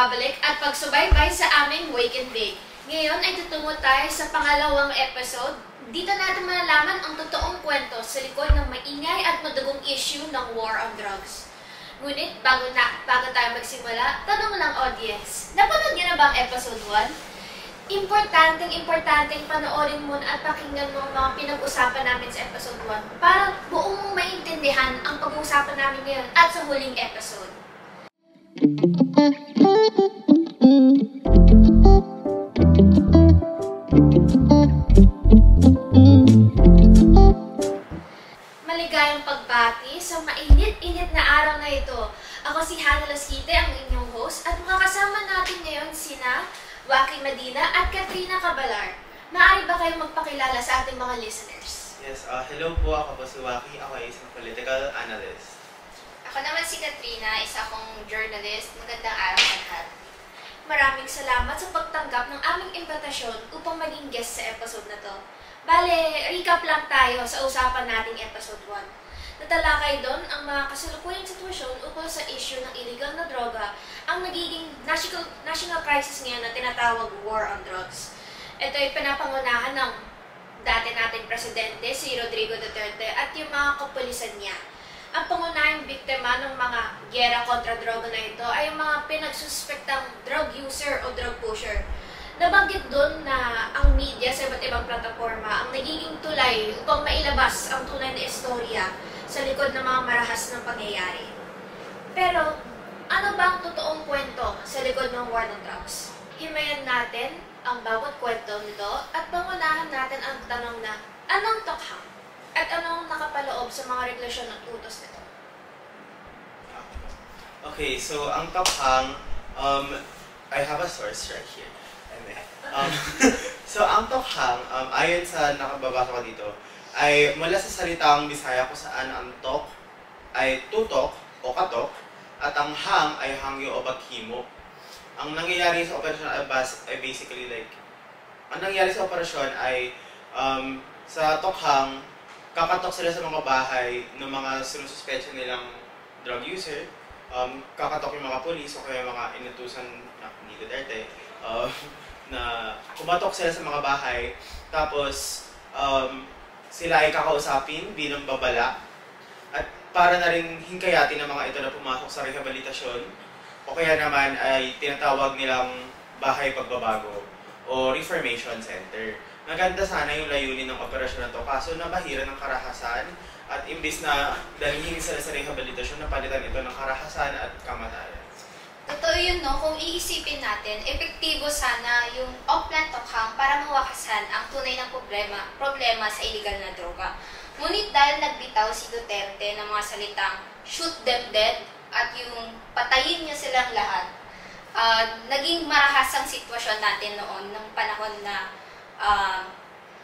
pagbabalik at pagsubaybay sa aming Wake and Bake. Ngayon ay tutungo tayo sa pangalawang episode. Dito natin malalaman ang totoong kwento sa likod ng maingay at madugong issue ng war on drugs. Ngunit bago tayo magsimula, tanong lang audience, napanood niyo na ba ang episode 1? Importanteng panoorin mo at pakinggan mo ang mga pinag-usapan namin sa episode 1 para buong mong maintindihan ang pag-uusapan namin ngayon at sa huling episode. Maligayang pagbati sa mainit-init na araw na ito. Ako si Hannah Lasquite, ang inyong host, at makakasama natin ngayon sina Waki Medina at Katrina Cabalar. Maaari ba kayong magpakilala sa ating mga listeners? Yes, hello po. Ako po si Waki. Ako ay isang political analyst. Ako naman si Katrina, isa akong journalist. Magandang araw sa lahat. Maraming salamat sa pagtanggap ng aming imbitasyon upang maging guest sa episode na to. Bale, recap lang tayo sa usapan nating episode 1. Natalakay doon ang mga kasalukuyang sitwasyon ukol sa issue ng illegal na droga, ang nagiging national crisis ngayon na tinatawag war on drugs. Ito ay pinapangunahan ng dati nating presidente, si Rodrigo Duterte, at yung mga kapulisan niya. Ang pangunahing biktima ng mga giyera kontra droga na ito ay yung mga pinagsuspektang drug user o drug pusher. Nabanggit doon na ang media sa iba't ibang plataforma ang nagiging tulay upang mailabas ang tunay na istorya sa likod ng mga marahas ng pangyayari. Pero, ano ba ang totoong kwento sa likod ng war on drugs? Himayan natin ang bawat kwento nito at pangunahan natin ang tanong na anong tokhang at anong nakapaloob sa mga regulasyon at utos nito? Okay, so ang tokhang, I have a source right here. So ang tokhang, ayon sa nakababasa ko dito, ay mula sa salitang Bisaya kung saan ang tok ay tutok o katok at ang hang ay hangyo o baghimo. Ang nangyayari sa operasyon ay basically like, ang nangyayari sa operasyon ay sa tokhang, kakatok sila sa mga bahay ng mga sinususpetsya nilang drug user, kakatok yung mga polis o kaya mga inutusan ni Duterte, na kumatok sila sa mga bahay, tapos sila ay kakausapin bilang babala at para na rin hingkayatin ng mga ito na pumasok sa rehabilitasyon o kaya naman ay tinatawag nilang bahay pagbabago o reformation center. Maganda sana yung layunin ng operasyon na to, kaso nabahira ng karahasan at imbis na dalhin sila sa rehabilitasyon, napalitan ito ng karahasan at kamatayan. Totoo yun, no? Kung iisipin natin, epektibo sana yung off-plan tokhang para mawakasan ang tunay ng problema sa illegal na droga. Ngunit dahil nagbitaw si Duterte ng mga salitang shoot them dead at yung patayin niya silang lahat, naging marahas ang sitwasyon natin noon ng panahon na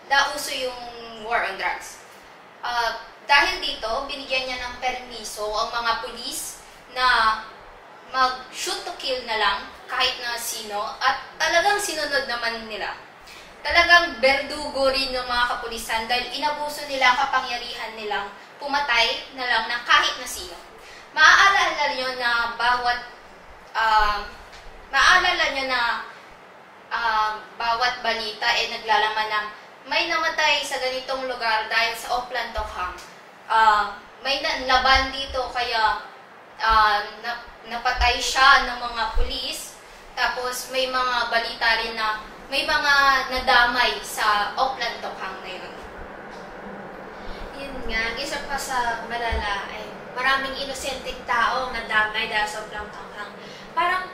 nauso yung war on drugs. Dahil dito, binigyan niya ng permiso ang mga pulis na mag-shoot to kill na lang kahit na sino at talagang sinunod naman nila. Talagang berdugo rin ng mga kapulisan dahil inabuso nila ang kapangyarihan nilang pumatay na lang ng kahit na sino. Maaalala nyo na bawat balita ay naglalaman ng may namatay sa ganitong lugar dahil sa off-plan tokhang. May laban dito kaya napatay siya ng mga pulis, tapos may mga balita rin na may mga nadamay sa off-plan tokhang na yun. Yun nga, isa pa sa malala ay maraming inosenteng taong nadamay dahil sa off-plan tokhang. Parang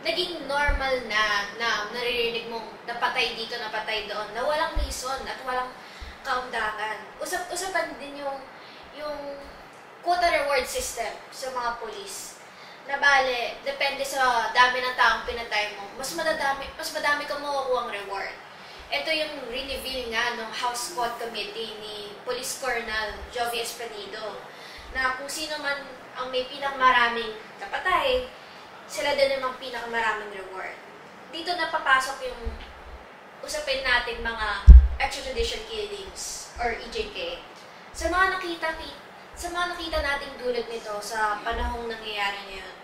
naging normal na naririnig mong napatay dito, napatay doon, na walang reason at walang kaundangan. Usapan din yung quota reward system sa mga pulis. Na bale, depende sa dami ng taong pinatay mo, mas madami kang makukuhang reward. Ito yung reveal nga ng House Quad Committee ni Police Colonel Jovi Espanido, na kung sino man ang may pinakamaraming napatay, sila din namang pinakamaraming reward. Dito napapasok yung usapin natin mga extrajudicial killings or EJK. Sa mga nakita nating dulot nito sa panahong nangyayari ngayon,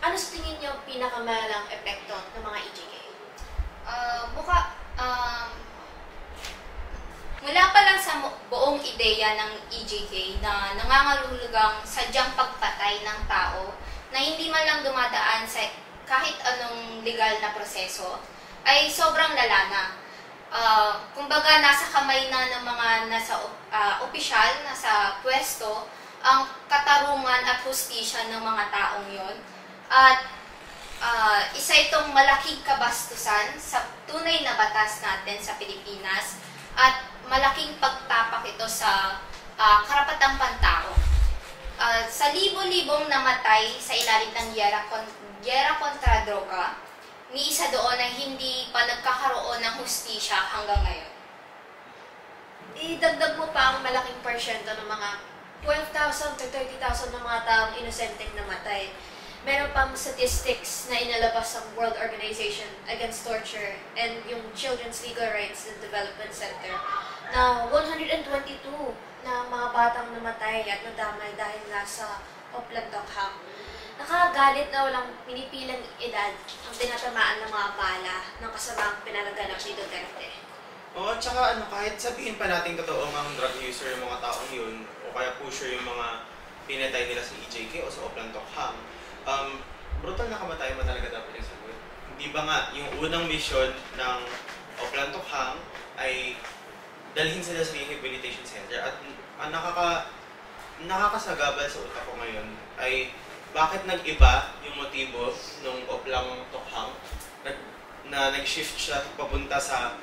Ano sa tingin niyo pinakamalalang epekto ng mga EJK? Mula pa lang sa buong ideya ng EJK na nangangahulugang sadyang pagpatay ng tao na hindi man lang dumadaan sa kahit anong legal na proseso, ay sobrang lala na. Kumbaga, nasa kamay na ng mga nasa opisyal, nasa pwesto, ang katarungan at hustisya ng mga taong yon. At isa itong malaking kabastusan sa tunay na batas natin sa Pilipinas at malaking pagtapak ito sa karapatang pantao. Sa libo-libong namatay sa ilalim ng gyera kontra droga, ni isa doon ay hindi pa nagkakaroon ng hustisya hanggang ngayon. Idagdag mo pa ang malaking porsyento ng mga 12,000 to 30,000 ng mga taong inosenteng namatay. Meron pang statistics na inalabas ng World Organization Against Torture and yung Children's Legal Rights and Development Center na 122 na mga batang namatay at nadamay dahil nasa Oplan Tokhang. Nakagalit na walang pinipilang edad ang tinatamaan ng mga bala ng kasamang pinalaganap ni Duterte. Oo, tsaka kahit sabihin pa natin totoo ang drug user yung mga taong yun, o kaya pusher yung mga pinatay nila sa EJK o sa Oplan Tokhang, brutal na kamatayan mo talaga dapat yung sagot. Hindi ba nga, yung unang mission ng Oplan Tokhang ay dalhin sila sa rehabilitation center at nakakasagabal sa utak ko ngayon ay bakit nag-iba yung motibo ng Oplan Tokhang na nag-shift siya papunta sa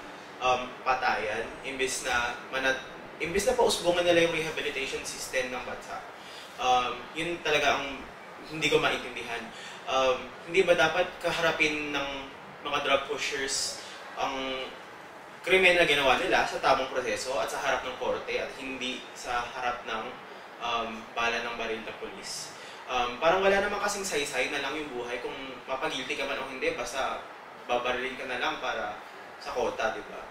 patayan imbes na pausbungan nila yung rehabilitation system ng bansa. Yun talaga ang hindi ko maintindihan. Hindi ba dapat kaharapin ng mga drug pushers ang krimen na ginawa nila sa tamang proseso at sa harap ng korte at hindi sa harap ng bala ng baril ng polis? Parang wala naman kasing saysay na lang yung buhay kung mapagilty ka man o hindi, basta babarilin ka na lang para sa kota, di ba?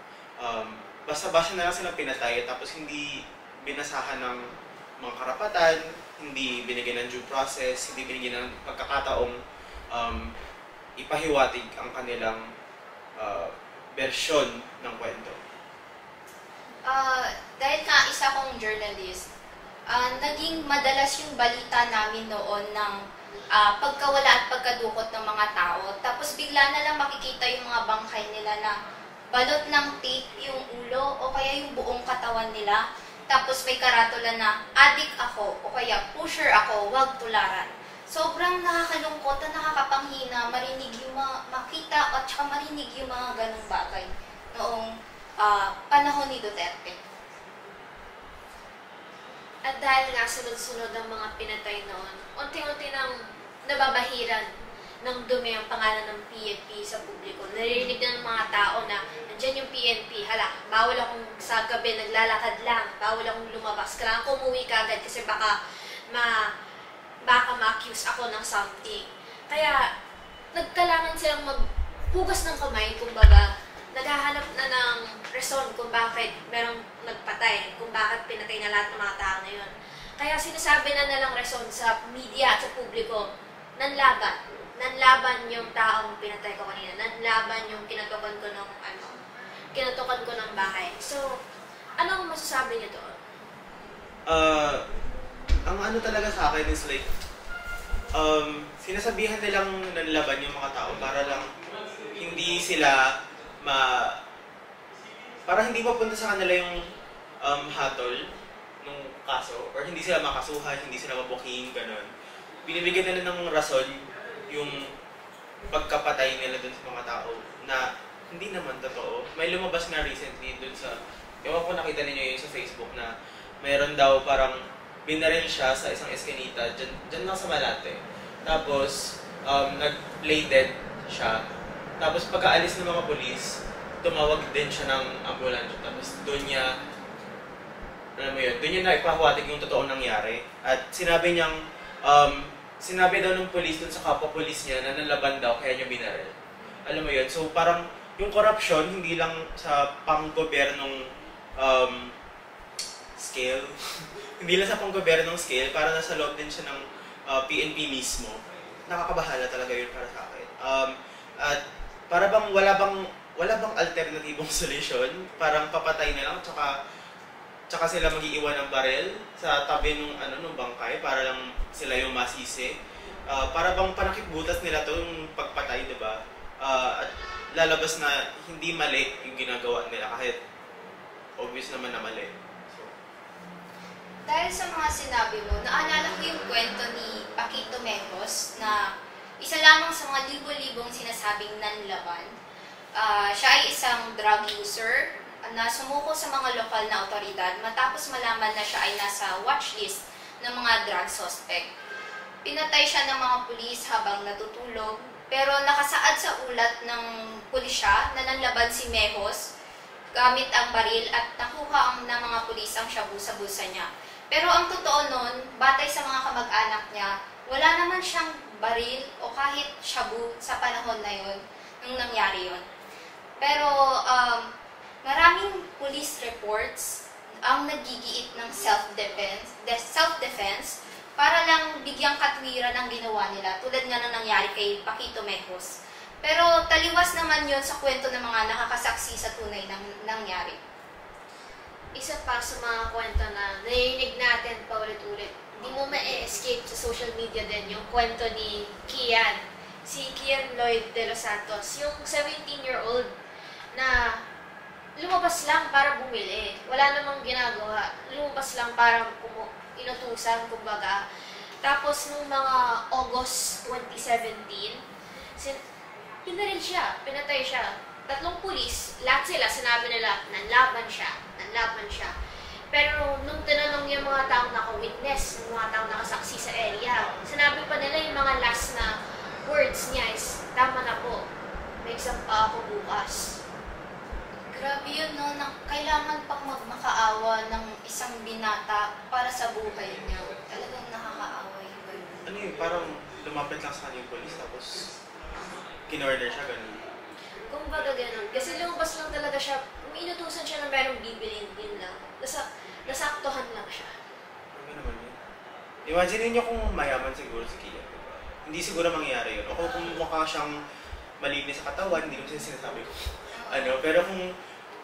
Basta-basta na lang silang pinatay tapos hindi binasahan ng mga karapatan, hindi binigyan ng due process, hindi binigyan ng pagkakataong ipahiwatig ang kanilang bersyon ng kwento. Dahil nga isa kong journalist, naging madalas yung balita namin noon ng pagkawala at pagkadukot ng mga tao. Tapos bigla na lang makikita yung mga bangkay nila na balot ng tape yung ulo o kaya yung buong katawan nila. Tapos may karatula na addict ako o kaya pusher ako, wag tularan. Sobrang nakakalungkot at nakakapanghina marinig yung makita at saka marinig yung mga ganong bagay noong panahon ni Duterte. At dahil nga sunod-sunod ang mga pinatay noon, unti-unti nang nababahiran ng dumi ang pangalan ng PNP sa publiko. Naririnig ng mga tao na nandiyan yung PNP, hala, bawal akong sa gabi naglalakad lang, bawal akong lumabas, kailangan ko umuwi kagad kasi baka ma-accuse ako ng something. Kaya nagkailangan silang maghugas ng kamay, kumbaga, naghahanap na ng rason kung bakit merong nagpatay, kung bakit pinatay na lahat ng mga tao na yun. Kaya sinasabi na nalang rason sa media at sa publiko, nanlaban yung taong pinatay ko kanina, nanlaban yung kinatukan ko ng bahay. So, anong masasabi niyo doon? Ang ano talaga sa akin is like, sinasabihan nilang nanlaban yung mga tao para lang hindi sila para hindi mapunta sa kanila yung hatol ng kaso or hindi sila makasuhan, hindi sila mabuking, gano'n. Binibigyan nila ng rason yung pagkapatay nila dun sa mga tao na hindi naman totoo. May lumabas na recently dun sa, ewan ko nakita ninyo yun sa Facebook na mayroon daw parang binaril siya sa isang eskinita, dyan lang sa Malate. Tapos, nag-play dead siya. Tapos pagkaalis ng mga polis, tumawag din siya ng ambulansya. Tapos doon niya, doon niya naipahawatig yung totoong nangyari. At sinabi niyang, sinabi daw ng polis dun sa kapwa-polis niya na nalaban daw kaya niya binaril. Alam mo yun? So parang yung corruption, hindi lang sa pang-gobernong scale, hindi lang sa pang-gobernong scale, para nasa loob din siya ng PNP mismo. nakakabahala talaga yun para sa akin. At para bang wala bang alternatibong solution, parang papatay na lang, tsaka sila mag-iiwan ng barel sa tabi nung bangkay para lang sila yung masisi. Para bang panakip-butas nila to yung pagpatay, diba? At lalabas na hindi mali yung ginagawa nila kahit obvious naman na mali. So, Dahil sa mga sinabi mo, naalala ko yung kwento ni Paquito Mejos na isa lamang sa mga libo-libong sinasabing nanlaban. Siya ay isang drug user na sumuko sa mga lokal na otoridad matapos malaman na siya ay nasa watchlist ng mga drug suspect. Pinatay siya ng mga pulis habang natutulog, pero nakasaad sa ulat ng pulisya na nanlaban si Mejos gamit ang baril at nakuha ng mga pulis ang shabu sa bulsa niya. Pero ang totoo nun, batay sa mga kamag-anak niya, wala naman siyang baril o kahit shabu sa panahon na yun, nung nangyari yun. Pero maraming police reports ang nagigiit ng self-defense para lang bigyang katwiran ang ginawa nila, tulad nga ng nangyari kay Paquito Mejos. Pero taliwas naman yon sa kwento ng mga nakakasaksi sa tunay ng nangyari. Isa pa sa mga kwento na narinig natin paulit-ulit, hindi mo ma-escape sa social media din yung kwento ni Kian. Si Kian Lloyd de los Santos, yung 17-year-old na lumabas lang para bumili. Wala namang ginagawa. Lumabas lang para inutusan, kumbaga. Tapos, nung mga August 2017, pinaril siya, pinatay siya. 3 pulis, lahat sila, sinabi nila, nanlaban siya. Pero nung tinanong yung mga taong naka-witness, yung mga taong nakasaksi sa area, sinabi pa nila yung mga last na words niya is, tama na po, may exam pa ako bukas. Grabe yun, no? Na kailangan pang magmakaawa ng isang binata para sa buhay niya. Talagang nakakaawa yun. ano yun, parang lumapit lang sa kanya yung police tapos kinorder siya, ganun. Kumbaga ganun. Kasi lumabas lang talaga siya, inutusan siya na merong bibilin din lang. Nasaktuhan lang siya. Ano naman yun? Imagine niyo kung mayaman siguro si Kia. Hindi siguro mangyayari yun. O kung mukha siyang malinis sa katawan, hindi naman siya sinasabi ko. Pero kung,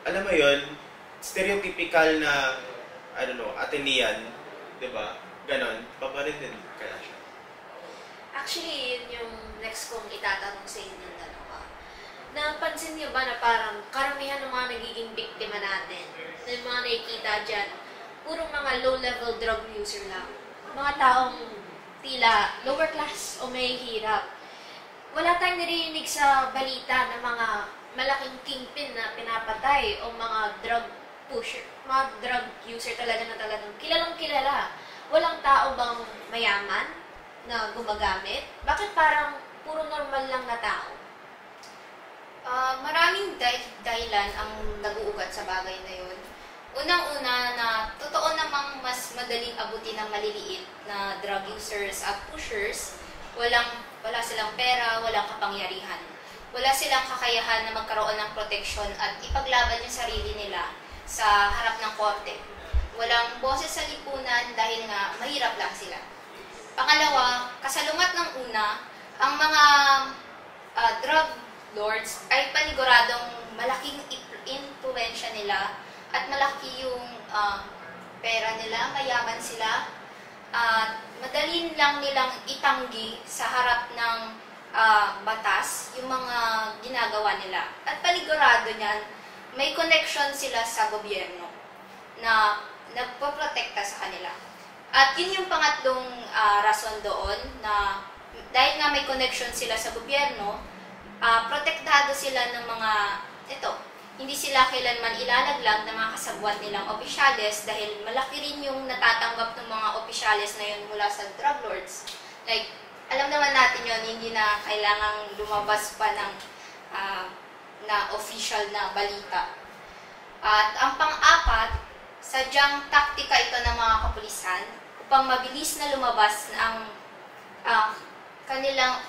alam mo yun, stereotypical na, Atenean, di ba? Ganon, babarin din kaya siya. Actually, yun yung next kong itatanong sa inyong dalawa. Napansin niyo ba na parang karamihan ng mga nagiging biktima natin, na yung mga nakikita dyan, puro mga low-level drug user lang. Mga taong tila lower class o may hirap. Wala tayong narinig sa balita ng mga malaking kingpin na pinapatay o mga drug pusher, mga drug user talaga na talagang kilalang kilala. Walang tao bang mayaman na gumagamit? Bakit parang puro normal lang na tao? Maraming dahilan ang nag-uugat sa bagay na yun. Unang-una na totoo namang mas madaling abutin ng maliliit na drug users at pushers. Wala silang pera, walang kapangyarihan. Wala silang kakayahan na magkaroon ng proteksyon at ipaglaban yung sarili nila sa harap ng korte. Walang boses sa lipunan dahil nga mahirap lang sila. Pangalawa, kasalungat ng una, ang mga drug lords ay paniguradong malaking impluwensya nila at malaki yung pera nila, mayaman sila, at madalin lang nilang itanggi sa harap ng batas yung mga ginagawa nila. At panigurado niyan, may connection sila sa gobyerno na nagpoprotekta sa kanila. At yun yung pangatlong rason doon na dahil nga may connection sila sa gobyerno, protektado sila ng mga, hindi sila kailanman ilalaglag ng mga kasabwat nilang opisyales dahil malaki rin yung natatanggap ng mga opisyales na yun mula sa drug lords. Like, alam naman natin yun, hindi na kailangang lumabas pa ng na official na balita. At ang pang-apat, sadyang taktika ito ng mga kapulisan upang mabilis na lumabas ang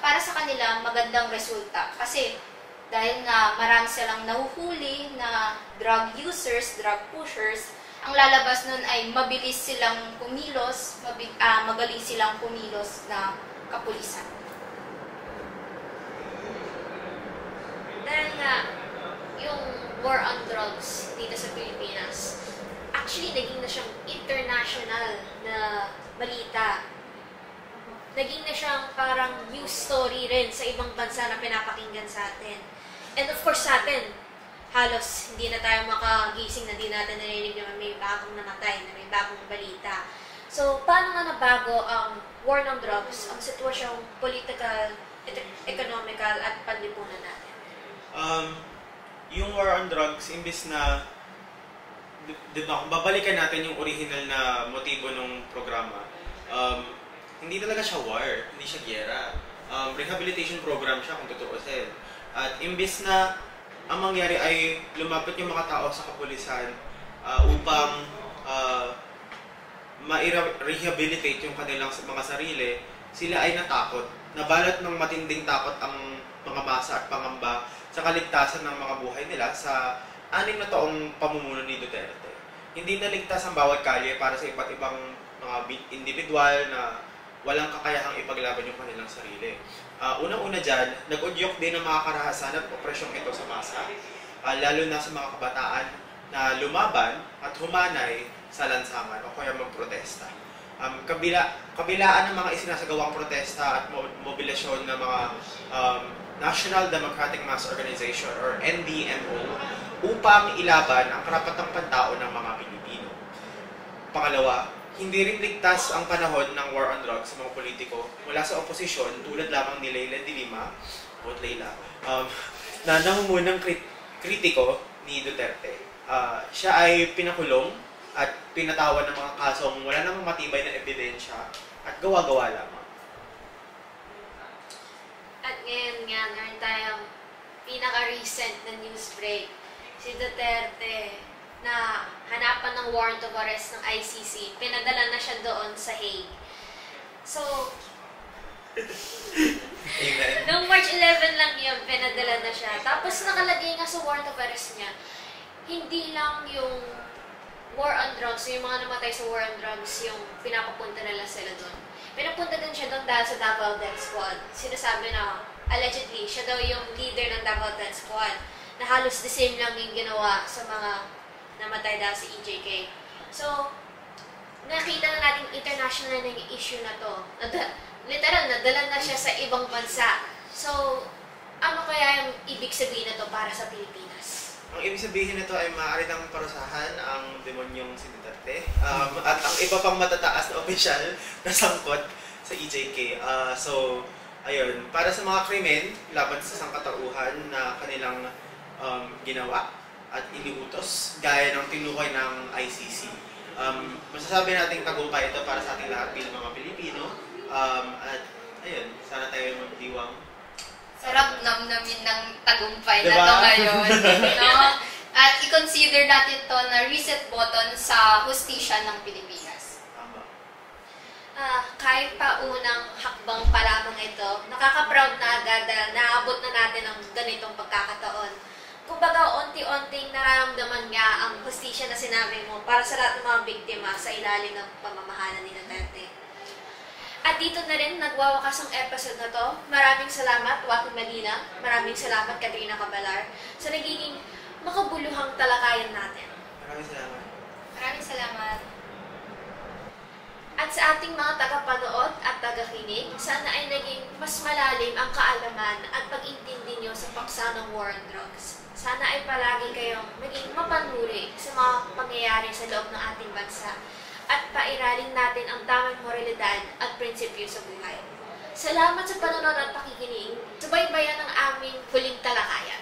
para sa kanila magandang resulta. Kasi dahil nga marami silang nahuhuli na drug users, drug pushers, ang lalabas nun ay mabilis silang kumilos, magaling silang kumilos na kapulisan. dahil nga yung war on drugs dito sa Pilipinas, actually naging na siyang international na balita. Naging na siyang parang news story rin sa ibang bansa na pinapakinggan sa atin. And of course sa atin, halos hindi na tayo makagising na di natin narinig na may bagong namatay, na may bagong balita. So, paano nga nabago ang war ng drugs, ang sitwasyong political, economical, at panlipunan natin? Yung war on drugs, imbis na, kung babalikan natin yung original na motibo ng programa, hindi talaga siya war, hindi siya giyera. Rehabilitation program siya kung tutuusin. At imbis na ang mangyari ay lumapit yung mga tao sa kapulisan upang ma-rehabilitate yung kanilang mga sarili, sila ay natakot. Nabalot ng matinding takot ang mga masa at pangamba sa kaligtasan ng mga buhay nila sa 6 na taong pamumuno ni Duterte. Hindi naligtas ang bawat kalye para sa iba't ibang mga individual na walang kakayahang ipaglaban yung kanilang sarili. Unang-una dyan, nag-udyok din ang mga karahasan at opresyong ito sa masa, lalo na sa mga kabataan na lumaban at humanay sa lansangan o kaya magprotesta. Kabilaan ng mga isinasagawang protesta at mobilisyon ng mga National Democratic Mass Organization or NDMO upang ilaban ang karapatang pantao ng mga Pilipino. Pangalawa, hindi rin ligtas ang panahon ng war on drugs sa mga politiko mula sa oposisyon tulad lamang ni Leila de Lima o Leila na nangungunang kritiko ni Duterte. Siya ay pinakulong at pinatawan ng mga kasong wala namang matibay na ebidensya at gawa-gawa lamang. At ngayon nga, meron tayong pinaka-recent na news break. Si Duterte na hanapan ng warrant of arrest ng ICC, pinadala na siya doon sa Hague. So, noong March 11 lang yun, pinadala na siya. Tapos nakalagay nga sa warrant of arrest niya, hindi lang yung war on drugs, yung mga namatay sa war on drugs, yung pinapapunta nila sila doon. Pinapunta din siya doon dahil sa Davao Death Squad. Sinasabi na, allegedly, siya daw yung leader ng Davao Death Squad, na halos the same lang yung ginawa sa mga namatay dahil sa EJK. So, nakita na natin international na yung issue na to. Literal, nadala na siya sa ibang bansa. So, ano kaya yung ibig sabihin na to para sa Pilipinas? Ang ibig sabihin nito ay maaari nang parusahan ang demonyong si Duterte at ang iba pang matataas na opisyal na sangkot sa EJK. So, ayun, para sa mga krimen laban sa sangkatauhan na kanilang ginawa at iniutos gaya ng tinukay ng ICC. Masasabi natin tagumpay ito para sa ating lahat bilang mga Pilipino. At ayun, sana tayo magdiwang. Sarap namnamin ng tagumpay diba? na to ngayon. No? At i-consider natin to na reset button sa hustisya ng Pilipinas. Tama. Kahit pa unang hakbang pa lamang ito, nakaka-proud na agad dahil naabot na natin ang ganitong pagkakataon. Kumbaga, unti-unting nararamdaman nga ang hustisya na sinabi mo para sa lahat ng mga biktima sa ilalim ng pamamahala ni Duterte. At dito na rin nagwawakas ang episode na to. Maraming salamat, Joaquin Medina. Maraming salamat, Katrina Cabalar, sa nagiging makabuluhang talakayan natin. Maraming salamat. Maraming salamat. At sa ating mga tagapanood at tagakinig, sana ay naging mas malalim ang kaalaman at pag-intindi nyo sa paksa ng war on drugs. Sana ay palagi kayong maging mapanuri sa mga pangyayari sa loob ng ating bansa at pairaling natin ang tamang moralidad at prinsipyo sa buhay. Salamat sa panonood at pakikinig. Subaybayan ang aming huling talakayan.